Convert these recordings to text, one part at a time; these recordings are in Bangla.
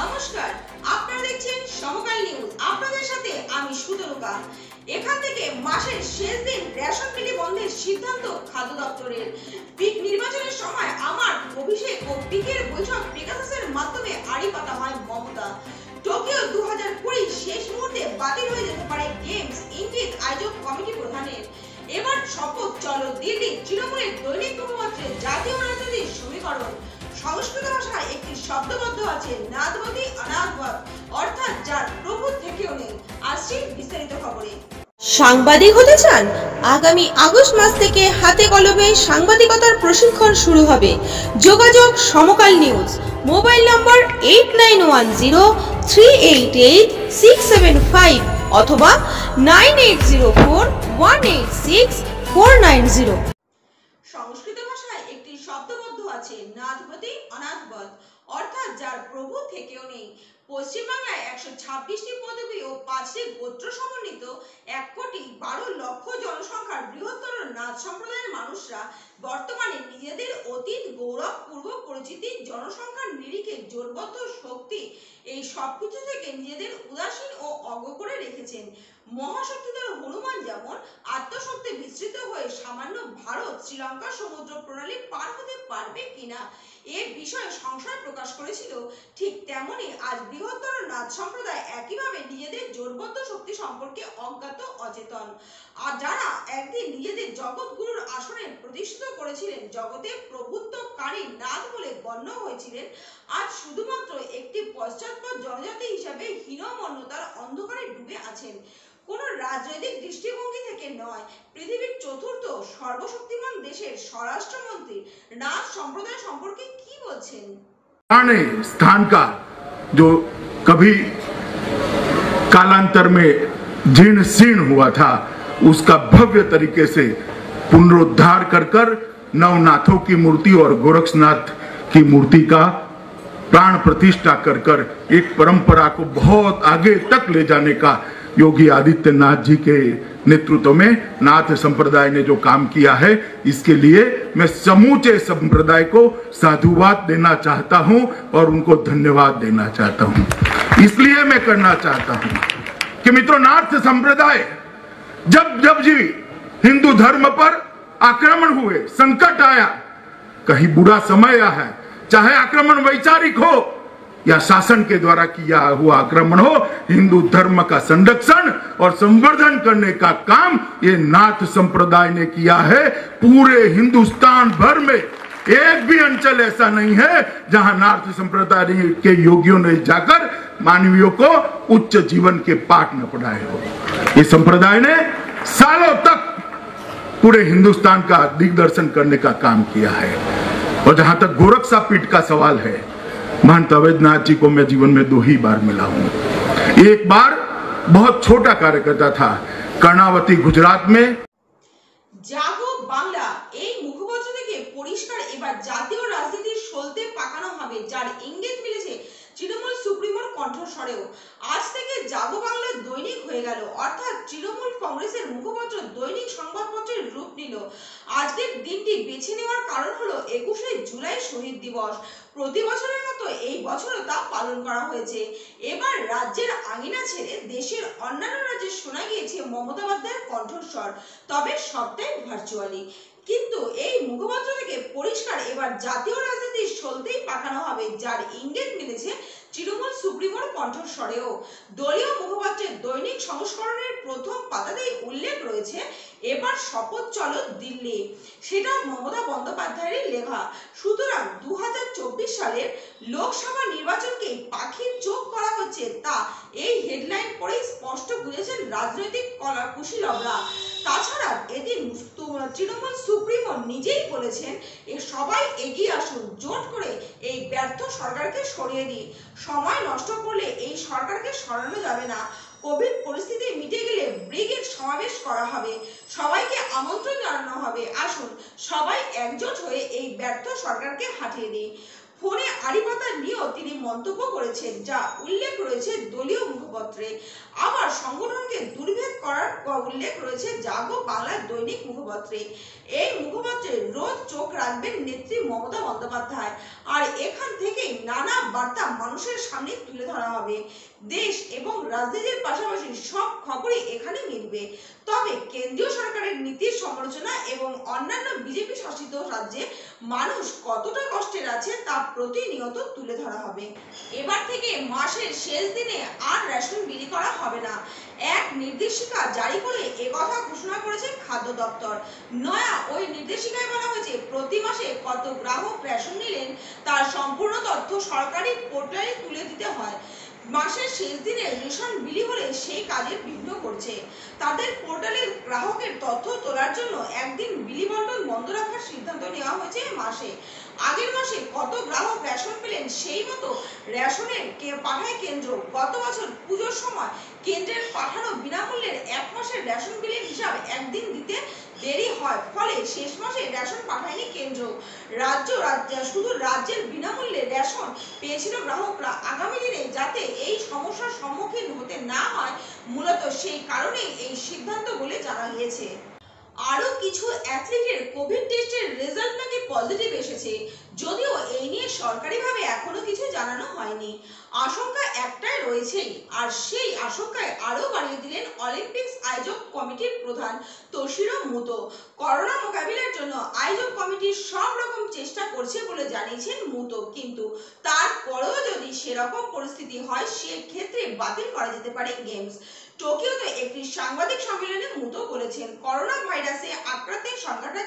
নমস্কার, আপনারা দেখছেন সমকাল নিউজ। আপনাদের সাথে আমি সুতনুকা। এখান থেকে মাসের শেষ দিন রেশন বিলি বন্ধের সিদ্ধান্ত খাদ্য দপ্তরের। পিক নির্বাচনের সময় আমার অভিষেক ও পিকের বৈঠক পেগাসাসের মাধ্যমে আড়ি পাতা হয় মমতা। টোকিও 2020 শেষ মুহূর্তে বাতিল হয়ে যেতে পারে গেমস, ইঙ্গিত আয়োজক কমিটি প্রধানের। এবার শপথ চলো দিল্লি। তৃণমূলের দৈনিক মুখপাত্রে জাতীয় রাজনীতির সমীকরণ। সংস্কৃত ভাষায় একটি শব্দবদ্ধ আছে, নাদবতী অনাদবত, অর্থাৎ যার প্রভু থেকেও নেই। আসছি বিস্তারিত খবরে। সাংবাদিক হতে চান? আগামী আগস্ট মাস থেকে হাতে কলমে সাংবাদিকতার প্রশিক্ষণ শুরু হবে। যোগাযোগ সমকাল নিউজ। মোবাইল নম্বর 8910388675 অথবা 9804186490। সংস্কৃত ভাষায় একটি শব্দবদ্ধ আছে, নাদবতী অনাদবত, অর্থাৎ যার প্রভু থেকেও নেই। পশ্চিমবাংলায় 126টি পদবী ও 5টি গোত্র সমন্বিত 1,12,00,000 জনসংখ্যার বৃহত্তর নাথ সম্প্রদায়ের মানুষরা বর্তমানে নিজেদের অতীত গৌরব, পূর্ব পরিচিতি, জনসংখ্যার নিরিখে জোটবদ্ধ শক্তি এই সবকিছু থেকে নিজেদের উদাসীন ও অজ্ঞ করে রেখেছেন। মহাশক্তিধর হনুমান যেমন আত্মশক্তি বিস্তৃত হয়ে সামান্য ভারত শ্রীলঙ্কা সমুদ্র প্রণালী পার হতে পারবে কিনা এ বিষয়ে সংশয় প্রকাশ করেছিল, ঠিক তেমনি আজ বৃহত্তর নাথ সম্প্রদায় একইভাবে নিজেদের জোটবদ্ধ শক্তি সম্পর্কে অজ্ঞাত অচেতন। আর যারা একদিন নিজেদের জগৎগুরুর আসনে প্রতিষ্ঠিত করেছিলেন, জগতে প্রভুত্বকারী নাথ বলে গণ্য হয়েছিলেন, আজ শুধুমাত্র একটি পশ্চাৎপদ জনজাতি হিসাবে হীনমন্যতার অন্ধকারে ডুবে আছেন। কোন রাজনৈতিক দৃষ্টিভঙ্গি থেকে নয়, পৃথিবীর চতুর্থ সর্বশক্তিমান দেশের স্বরাষ্ট্রমন্ত্রী নাথ সম্প্রদায় সম্পর্কে কি বলছেন? स्थान का जो कभी कालांतर में जीर्ण शीर्ण हुआ था, उसका भव्य तरीके से पुनरुद्धार कर नवनाथों की मूर्ति और गोरक्षनाथ की मूर्ति का प्राण प्रतिष्ठा कर एक परंपरा को बहुत आगे तक ले जाने का योगी आदित्यनाथ जी के नेतृत्व में नाथ संप्रदाय ने जो काम किया है, इसके लिए मैं समूचे संप्रदाय को साधुवाद देना चाहता हूं और उनको धन्यवाद देना चाहता हूं। इसलिए मैं करना चाहता हूं कि मित्रों, नाथ संप्रदाय जब जी हिंदू धर्म पर आक्रमण हुए, संकट आया, कहीं बुरा समय आया है, चाहे आक्रमण वैचारिक हो या शासन के द्वारा किया हुआ आक्रमण हो, हिंदू धर्म का संरक्षण और संवर्धन करने का काम ये नाथ संप्रदाय ने किया है। पूरे हिंदुस्तान भर में एक भी अंचल ऐसा नहीं है जहां नाथ संप्रदाय के योगियों ने जाकर मानवियों को उच्च जीवन के पाठ न पढ़ाए हो। ये संप्रदाय ने सालों तक पूरे हिंदुस्तान का दिग्दर्शन करने का काम किया है। और जहां तक गोरक्षा पीठ का सवाल है, महंत अवैधनाथ जी को मैं जीवन में 2 ही बार मिला हूं। एक बार बहुत छोटा कार्यकर्ता था, कर्णावती गुजरात में। জাগো বাংলা এই মুখপত্র থেকে পরিষ্কার এবার জাতীয় রাজনীতির সলতে পাকানো হবে, যার ইঙ্গিত মিলেছে তৃণমূল সুপ্রিমোর কণ্ঠস্বরেও। আজ থেকে জাগো বাংলা দৈনিক হয়ে গেল, অর্থাৎ তৃণমূল কংগ্রেসের মুখপত্র দৈনিক সংবাদপত্রের রূপ নিল। আজকের দিনটি বেছে নেওয়ার কারণ হলো 21শে জুলাই শহীদ দিবস। প্রতি বছরের মতো এই বছরও তা পালন করা হয়েছে। এবার রাজ্যের আঙিনা ছেড়ে দেশের অন্যান্য রাজ্যে শোনা গিয়েছে মমতা বন্দ্যোপাধ্যায়ের কণ্ঠস্বর, তবে সবটাই ভার্চুয়ালি। কিন্তু এই মুখপত্র থেকে পরিষ্কার এবার জাতীয় রাজনীতির সলতেই পাকানো হবে, যার ইঙ্গিত মিলেছে তৃণমূল সুপ্রিমোর কণ্ঠস্বরেও। দলীয় মুখপাত্রের দৈনিক সংস্করণের প্রথম পাতাতেই উল্লেখ রয়েছে, এবার শপথ চলো দিল্লি। সেটা মমতা বন্দ্যোপাধ্যায়ের লেখা। সুতরাং 2024 সালের লোকসভা নির্বাচনকে পাখির চোখ করা হচ্ছে, তা এই হেডলাইন পড়েই স্পষ্ট বুঝেছেন রাজনৈতিক কুশীলবরা। তাছাড়া এদিন তৃণমূল সুপ্রিমো নিজেই বলেছেন, সবাই এগিয়ে আসুন, জোট করে এই ব্যর্থ সরকারকে সরিয়ে দিই। সময় নষ্ট করলে এই সরকারকে সরানো যাবে না। কোভিড পরিস্থিতি মিটে গেলে ব্রিগেড সমাবেশ করা হবে, সবাইকে আমন্ত্রণ জানানো হবে, আসুন সবাই একজোট হয়ে এই ব্যর্থ সরকারকে হাঁটিয়ে দিই। ফোনে আড়িপাতা নিয়েও তিনি মন্তব্য করেছেন, যা উল্লেখ রয়েছে দলীয় মুখপত্রে। আবার সংগঠনকে দুর্ভেদ করার উল্লেখ রয়েছে জাগো বাংলার দৈনিক মুখপত্রে। এই মুখপত্রে রোজ চোখ রাখবেন নেত্রী মমতা বন্দ্যোপাধ্যায়, আর এখান থেকেই নানা বার্তা মানুষের সামনে তুলে ধরা হবে। দেশ এবং রাজনীতির পাশাপাশি সব খবরই এখানে মিলবে। তবে কেন্দ্রীয় সরকারের নীতির সমালোচনা এবং অন্যান্য বিজেপি শাসিত রাজ্যে মানুষ কতটা কষ্টের আছে তা প্রতিনিয়ত তুলে ধরা হবে। এবার থেকে মাসের শেষ দিনে আর রেশন বিলি করা হবে না, এক নির্দেশিকা জারি করে একথা ঘোষণা করেছে খাদ্য দপ্তর। নয়া ওই নির্দেশিকায় বলা হয়েছে, প্রতি মাসে কত গ্রাহক রেশন নিলেন তার সম্পূর্ণ তথ্য সরকারি পোর্টালে তুলে দিতে হয়। মাসের শেষ দিনে রেশন বিলি হলে সেই কাজের বিঘ্ন করছে। তাদের পোর্টালে গ্রাহকের তথ্য তোলার জন্য একদিন বিলি বন্টন বন্ধ রাখার সিদ্ধান্ত নেওয়া হয়েছে মাসে। আগের মাসে কত গ্রাহক রেশন পেলেন সেই মতো রেশনের পাঠায় কেন্দ্র। গত বছর পুজোর সময় কেন্দ্রের পাঠানো বিনামূল্যের এক মাসের রেশন বিলের হিসাব একদিন দিতে দেরি হয়, ফলে শেষ মাসে রেশন পাঠায়নি কেন্দ্র। শুধু রাজ্যের বিনামূল্যে রেশন পেয়েছিল গ্রাহকরা। আগামী দিনে যাতে এই সমস্যার সম্মুখীন হতে না হয়, মূলত সেই কারণেই এই সিদ্ধান্ত বলে জানা গিয়েছে। আরো কিছু অ্যাথলিটের কোভিড টেস্টের রেজাল্ট নাকি পজিটিভ এসেছে, যদিও এই নিয়ে সরকারিভাবে এখনো কিছু জানানো হয়নি। আশঙ্কা একটাই রয়েছেই, আর সেই আশঙ্কায় আরো বাড়িয়ে দিলেন অলিম্পিক্স আয়োজক কমিটির প্রধান তোশিরো মুতো। করোনা মোকাবিলার জন্য আয়োজক কমিটি সব রকম চেষ্টা করছে বলে জানিয়েছেন মুতো, কিন্তু তারপরেও যদি সেরকম পরিস্থিতি হয় সেক্ষেত্রে বাতিল করা যেতে পারে গেমস। টোকিওতে একটি সাংবাদিক সম্মেলনে মুতো বলেছেন, করোনা ভাইরাসে আক্রান্তের সংখ্যাটা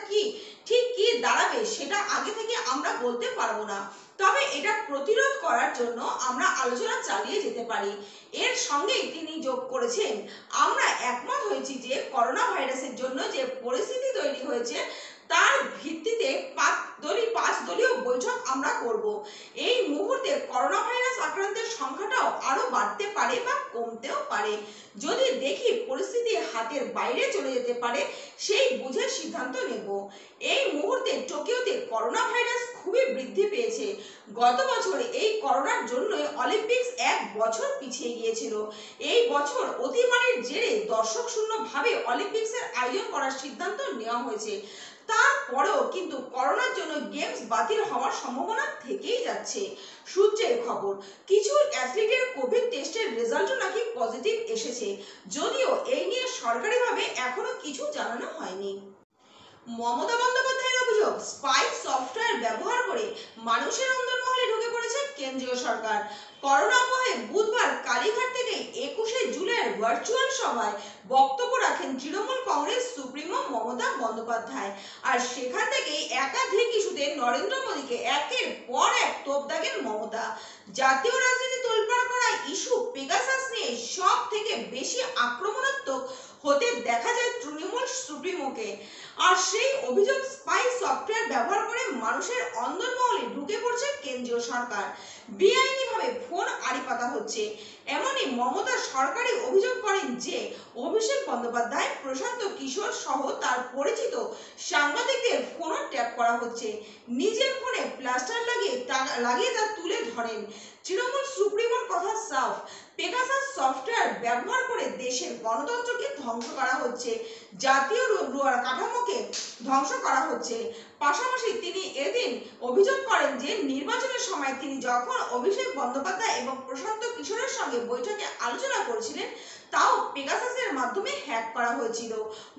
ঠিক কি দাঁড়াবে সেটা আগে থেকে আমরা বলতে পারবো না, তবে এটা প্রতিরোধ করার জন্য আমরা আলোচনা চালিয়ে যেতে পারি। এর সঙ্গেই তিনি যোগ করেছেন, আমরা একমত হয়েছি যে করোনা ভাইরাসের জন্য যে পরিস্থিতি তৈরি হয়েছে তার ভিত্তিতে পাঁচ দলীয় বৈঠক আমরা করব। এই মুহূর্তে করোনা ভাইরাস আক্রান্তের সংখ্যাটাও আরো বাড়তে পারে বা কমতেও পারে। যদি দেখি পরিস্থিতি হাতের বাইরে চলে যেতে পারে, সেই বুঝে সিদ্ধান্ত নেব। এই মুহূর্তে টোকিওতে করোনা ভাইরাস খুবই বৃদ্ধি পেয়েছে। গত বছর এই করোনার জন্যই অলিম্পিক্স এক বছর পিছিয়ে গিয়েছিল। এই বছর অতিমারির জেরে দর্শক শূন্য ভাবে অলিম্পিক্সের আয়োজন করার সিদ্ধান্ত নেওয়া হয়েছে। তারপরেও কিন্তু করোনার জন্য গেমস বাতিল হওয়ার সম্ভাবনা থেকেই যাচ্ছে। সূত্রের খবর, কিছু অ্যাথলিটের কোভিড টেস্টের রেজাল্টও নাকি পজিটিভ এসেছে, যদিও এই নিয়ে সরকারিভাবে এখনো কিছু জানানো হয়নি। মমতা বন্দ্যোপাধ্যায়ের অভিযোগ, স্পাই সফটওয়্যার ব্যবহার করে মানুষের অন্দরমহলে ঢুকে পড়েছে কেন্দ্রীয় সরকার। করোনা আবহে বুধবার কালীঘাট থেকে 21শে জুলাইয়ের ভার্চুয়াল সভায় বক্তব্য রাখেন তৃণমূল কংগ্রেস সুপ্রিমো মমতা বন্দ্যোপাধ্যায়, আর সেখান থেকে একাধিক ইস্যুতে নরেন্দ্র মোদীকে একের পর এক তোপ দাগেন মমতা। জাতীয় রাজনীতি তোলপাড় করা ইস্যু পেগাসাস নিয়ে সব থেকে বেশি আক্রমণাত্মক হতে দেখা যায় তৃণমূল সুপ্রিমোকে, আর সেই অভিযোগ স্পাই সফটওয়্যার ব্যবহার করে মানুষের অন্দরমহলে ঢুকে পড়ছে কেন্দ্রীয় সরকার। বেআইনিভাবে ফোন আড়িপাতা হচ্ছে। এমনই মমতা সরকারি অভিযোগ করেন যে অভিষেক বন্দ্যোপাধ্যায়, প্রশান্ত কিশোর সহ তার পরিচিত সাংবাদিকদের ফোনও ট্যাপ করা হচ্ছে। নিজের ফোনে প্লাস্টার লাগিয়ে তা তুলে ধরেন। তৃণমূল সুপ্রিমোর কথা সাফ, পেগাসাস সফটওয়্যার ব্যবহার করে দেশের গণতন্ত্রকে ধ্বংস করা হচ্ছে, জাতীয় কাঠামোকে ধ্বংস করা হচ্ছে। পাশাপাশি তিনি এদিন অভিযোগ করেন যে নির্বাচনের সময় তিনি যখন অভিষেক বন্দ্যোপাধ্যায় এবং প্রশান্ত কিশোরের সঙ্গে বৈঠকে আলোচনা করেছিলেন তাও পেগাসাসের মাধ্যমে হ্যাক করা হয়েছিল।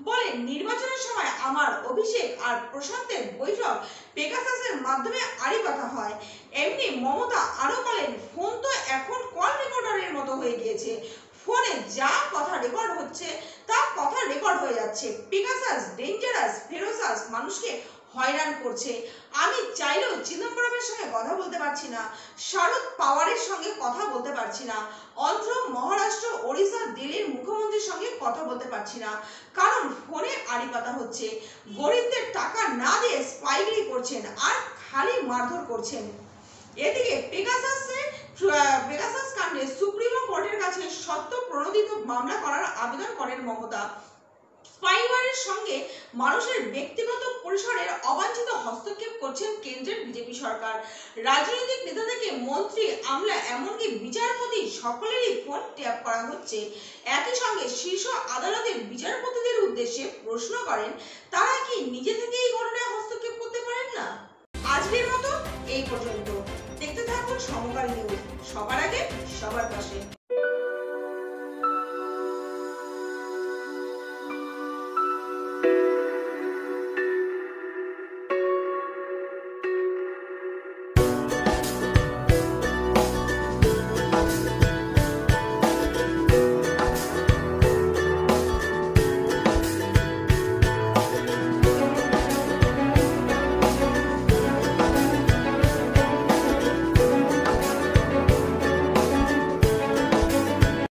বলেন, নির্বাচনের সময় আমার অভিষেক আর প্রশান্তের বৈঠক পেগাসাসের মাধ্যমে আড়িপাতা হয়। এমনি মমতা আরো বলেন, ফোন তো এখন কল রেকর্ডারের মতো হয়ে গিয়েছে, ফোনে যা কথা রেকর্ড হচ্ছে তা কথা রেকর্ড হয়ে যাচ্ছে। পেগাসাস ডেঞ্জারাস, ফেরোসাস মানুষকে হয়রান করছে। আমি চাইলেও চিদম্বরমের সঙ্গে কথা বলতে পারছি না, শারদ পাওয়ারের সঙ্গে কথা বলতে পারছি না, অন্ধ্র, মহারাষ্ট্র, ওড়িশা, দিল্লির মুখ্যমন্ত্রীর সঙ্গে কথা বলতে পারছি না, কারণ ফোনে আড়িপাতা হচ্ছে। গরিবদের টাকা না দিয়ে স্পাইগিরি করছেন আর খালি মারধর করছেন। এদিকে পেগাসাস কাণ্ডে সুপ্রিমো কোর্টের কাছে সত্য প্রণোদিত মামলা করার আবেদন করেন মমতা। স্পাইওয়ারের সঙ্গে মানুষের ব্যক্তিগত পরিসরের অবাঞ্ছিত হস্তক্ষেপ করছেন কেন্দ্রের বিজেপি সরকার। রাজনৈতিক নেতা থেকে মন্ত্রী, আমলা, এমনকি বিচারপতি সকলেরই ফোন ট্যাপ করা হচ্ছে। একই সঙ্গে শীর্ষ আদালতের বিচারপতিদের উদ্দেশ্যে প্রশ্ন করেন, তারা কি নিজে থেকে এই ঘটনায় হস্তক্ষেপ করতে পারেন না? আজকের মতো এই পর্যন্ত। দেখতে থাকুন সমকাল নিউজ, সবার আগে সবার পাশে।